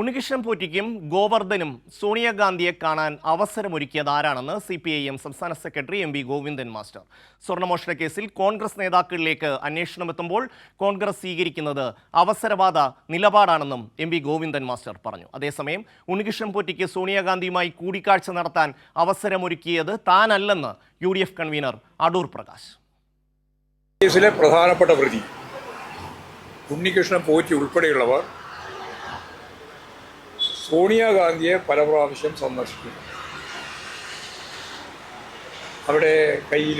ഉണ്ണികൃഷ്ണൻ പോറ്റിക്കും ഗോവർദ്ധനും സോണിയാഗാന്ധിയെ കാണാൻ അവസരമൊരുക്കിയത് ആരാണെന്ന് CPIM സംസ്ഥാന സെക്രട്ടറി MV ഗോവിന്ദൻ മാസ്റ്റർ. സ്വർണ്ണമോഷണ കേസിൽ കോൺഗ്രസ് നേതാക്കളിലേക്ക് അന്വേഷണമെത്തുമ്പോൾ കോൺഗ്രസ് സ്വീകരിക്കുന്നത് അവസരവാദ നിലപാടാണെന്നും MV ഗോവിന്ദൻ മാസ്റ്റർ പറഞ്ഞു. അതേസമയം ഉണ്ണികൃഷ്ണൻ പോറ്റിക്ക് സോണിയാഗാന്ധിയുമായി കൂടിക്കാഴ്ച നടത്താൻ അവസരമൊരുക്കിയത് താനല്ലെന്ന് UDF കൺവീനർ അടൂർ പ്രകാശ്. കേസിലെ പ്രധാനപ്പെട്ട പ്രതി ഉണ്ണികൃഷ്ണൻ പോറ്റി ഉൾപ്പെടെയുള്ളവർ സോണിയാഗാന്ധിയെ പല പ്രാവശ്യം സന്ദർശിക്കുന്നു. അവിടെ കയ്യിൽ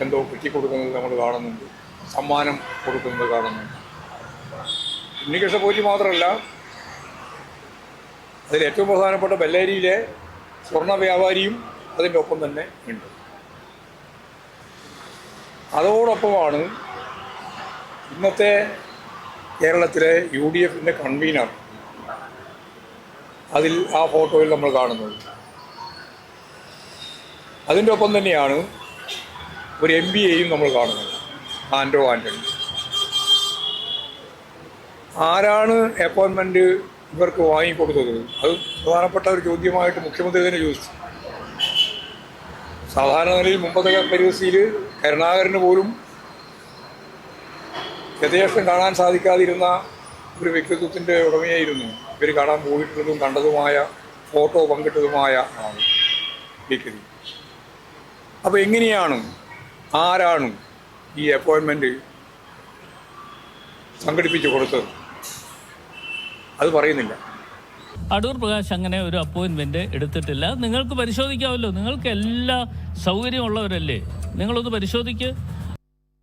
എന്തോ കെട്ടിക്കൊടുക്കുന്നത് നമ്മൾ കാണുന്നുണ്ട്, സമ്മാനം കൊടുക്കുന്നത് കാണുന്നുണ്ട്. ഉണ്ണികൃഷ്ണൻ പോറ്റി മാത്രമല്ല, അതിൽ ഏറ്റവും പ്രധാനപ്പെട്ട ബെല്ലേരിയിലെ സ്വർണ്ണ വ്യാപാരിയും അതിൻ്റെ ഒപ്പം തന്നെ ഉണ്ട്. അതോടൊപ്പമാണ് ഇന്നത്തെ കേരളത്തിലെ UDFൻ്റെ കൺവീനർ അതിൽ ആ ഫോട്ടോയിൽ നമ്മൾ കാണുന്നത്. അതിൻ്റെ ഒപ്പം തന്നെയാണ് ഒരു MBയെയും നമ്മൾ കാണുന്നത്, ആൻഡ്രോ ആൻ്റണി. ആരാണ് അപ്പോയിൻമെൻറ്റ് ഇവർക്ക് വാങ്ങിക്കൊടുത്തത്? അത് പ്രധാനപ്പെട്ട ഒരു ചോദ്യമായിട്ട് മുഖ്യമന്ത്രി തന്നെ ചോദിച്ചു. സാധാരണ നിലയിൽ മുമ്പത്തെ പരിസ്ഥിതിയിൽ കരുണാകരന് പോലും യഥേഷ്ടം കാണാൻ സാധിക്കാതിരുന്ന ഒരു വ്യക്തിത്വത്തിൻ്റെ ഉടമയായിരുന്നു ഇവർ കാണാൻ പോയിട്ടുള്ളതും കണ്ടതുമായ ഫോട്ടോ പങ്കിട്ടതുമായ ആൾ വ്യക്തി. അപ്പോൾ എങ്ങനെയാണ്, ആരാണ് ഈ അപ്പോയിൻമെൻറ്റ് സംഘടിപ്പിച്ച് കൊടുത്തത്? അത് പറയുന്നില്ല. അടൂർ പ്രകാശ് അങ്ങനെ ഒരു അപ്പോയിൻമെൻറ്റ് എടുത്തിട്ടില്ല. നിങ്ങൾക്ക് പരിശോധിക്കാമല്ലോ, നിങ്ങൾക്ക് എല്ലാ സൗകര്യമുള്ളവരല്ലേ, നിങ്ങളൊന്ന് പരിശോധിക്ക്.